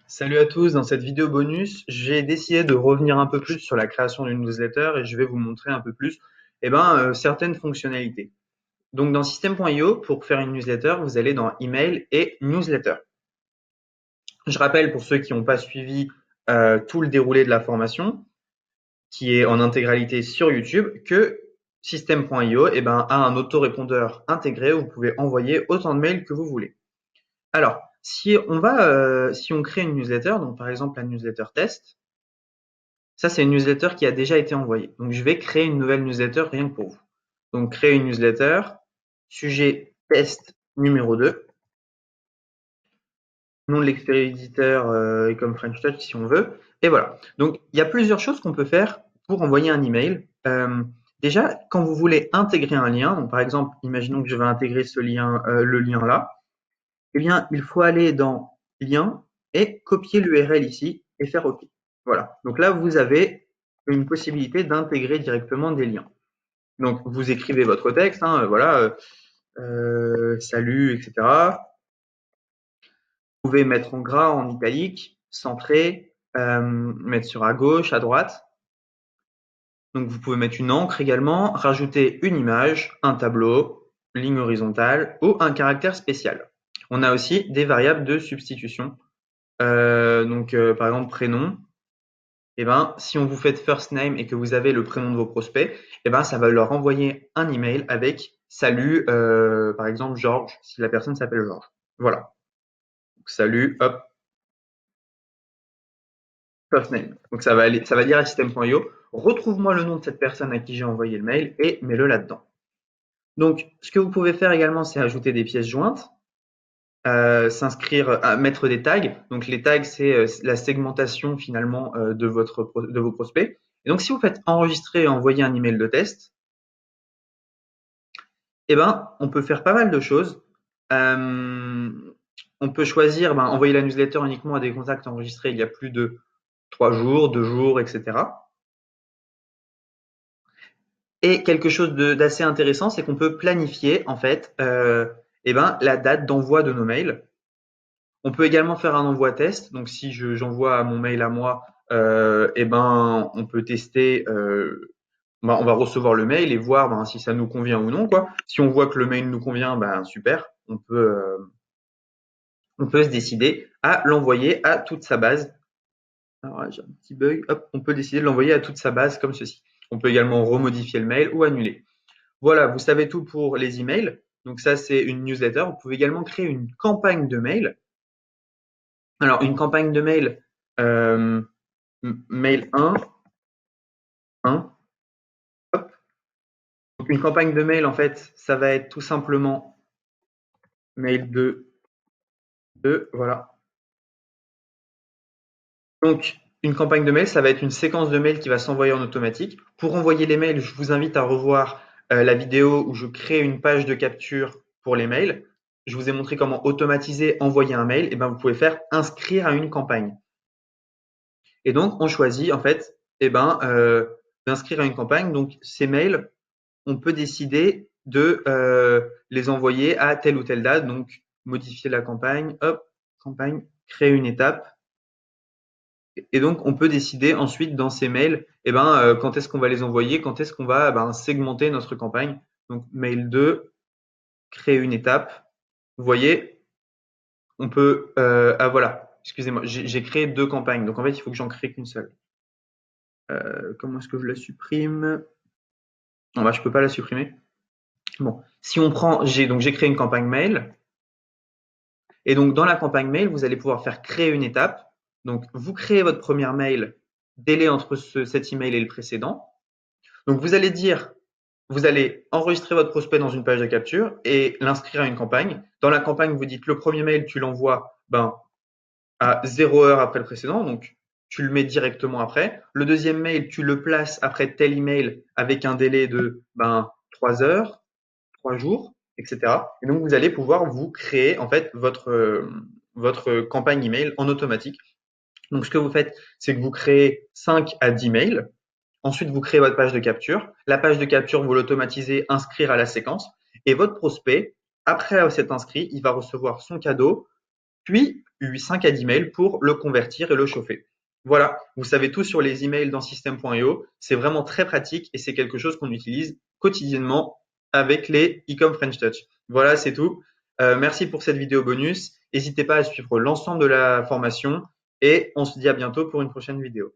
Salut à tous, dans cette vidéo bonus, j'ai décidé de revenir un peu plus sur la création d'une newsletter et je vais vous montrer un peu plus certaines fonctionnalités. Donc dans System.io, pour faire une newsletter, vous allez dans Email et Newsletter. Je rappelle pour ceux qui n'ont pas suivi tout le déroulé de la formation, qui est en intégralité sur YouTube, que System.io a un autorépondeur intégré où vous pouvez envoyer autant de mails que vous voulez. Alors, si on crée une newsletter, donc par exemple la newsletter test, ça c'est une newsletter qui a déjà été envoyée. Donc je vais créer une nouvelle newsletter rien que pour vous. Donc créer une newsletter, sujet test numéro 2, nom de l'expéditeur et comme French Touch si on veut. Et voilà. Donc il y a plusieurs choses qu'on peut faire pour envoyer un email. Déjà, quand vous voulez intégrer un lien, donc par exemple, imaginons que je vais intégrer ce lien, le lien là, eh bien, il faut aller dans Lien et copier l'URL ici et faire OK. Voilà. Donc là, vous avez une possibilité d'intégrer directement des liens. Donc, vous écrivez votre texte, salut, etc. Vous pouvez mettre en gras, en italique, centrer, mettre sur à gauche, à droite. Donc, vous pouvez mettre une encre également, rajouter une image, un tableau, ligne horizontale ou un caractère spécial. On a aussi des variables de substitution. Par exemple, prénom, si on vous fait first name et que vous avez le prénom de vos prospects, ça va leur envoyer un email avec salut, par exemple, Georges, si la personne s'appelle Georges. Voilà. Donc, salut, hop, first name. Donc, ça va dire à system.io, retrouve-moi le nom de cette personne à qui j'ai envoyé le mail et mets-le là-dedans. Donc, ce que vous pouvez faire également, c'est ajouter des pièces jointes. Mettre des tags. Donc les tags, c'est la segmentation finalement de vos prospects. Et donc si vous faites enregistrer et envoyer un email de test, on peut faire pas mal de choses. On peut choisir envoyer la newsletter uniquement à des contacts enregistrés il y a plus de 3 jours, 2 jours, etc. Et quelque chose d'assez intéressant, c'est qu'on peut planifier en fait la date d'envoi de nos mails. On peut également faire un envoi test. Donc, si j'envoie mon mail à moi, on peut tester. On va recevoir le mail et voir si ça nous convient ou non, quoi. Si on voit que le mail nous convient, super. On peut se décider à l'envoyer à toute sa base. Alors, j'ai un petit bug. Hop, on peut décider de l'envoyer à toute sa base comme ceci. On peut également remodifier le mail ou annuler. Voilà, vous savez tout pour les emails. Donc ça, c'est une newsletter. Vous pouvez également créer une campagne de mail. Alors, une campagne de mail, mail 1, hop. Donc, une campagne de mail, en fait, ça va être tout simplement mail 2, 2, voilà. Donc, une campagne de mail, ça va être une séquence de mails qui va s'envoyer en automatique. Pour envoyer les mails, je vous invite à revoir la vidéo où je crée une page de capture pour les mails. Je vous ai montré comment automatiser, envoyer un mail. Et vous pouvez faire inscrire à une campagne. Et donc, on choisit en fait, d'inscrire à une campagne. Donc, ces mails, on peut décider de les envoyer à telle ou telle date. Donc, modifier la campagne, hop, campagne, créer une étape. Et donc, on peut décider ensuite dans ces mails, quand est-ce qu'on va les envoyer, quand est-ce qu'on va segmenter notre campagne. Donc, mail 2, créer une étape. Vous voyez, on peut, voilà, excusez-moi, j'ai créé 2 campagnes. Donc, en fait, il faut que j'en crée qu'une seule. Comment est-ce que je la supprime? Non, je peux pas la supprimer. Bon, si on prend, j'ai créé une campagne mail. Et donc, dans la campagne mail, vous allez pouvoir faire créer une étape. Donc, vous créez votre première mail, délai entre cet email et le précédent. Donc, vous allez enregistrer votre prospect dans une page de capture et l'inscrire à une campagne. Dans la campagne, vous dites le premier mail, tu l'envoies à 0 heure après le précédent. Donc, tu le mets directement après. Le deuxième mail, tu le places après tel email avec un délai de 3 heures, 3 jours, etc. Et donc, vous allez pouvoir vous créer en fait votre campagne email en automatique. Donc, ce que vous faites, c'est que vous créez 5 à 10 mails. Ensuite, vous créez votre page de capture. La page de capture, vous l'automatisez, inscrire à la séquence. Et votre prospect, après s'être inscrit, il va recevoir son cadeau. Puis, 5 à 10 mails pour le convertir et le chauffer. Voilà, vous savez tout sur les emails dans System.io. C'est vraiment très pratique et c'est quelque chose qu'on utilise quotidiennement avec les e-com French Touch. Voilà, c'est tout. Merci pour cette vidéo bonus. N'hésitez pas à suivre l'ensemble de la formation et on se dit à bientôt pour une prochaine vidéo.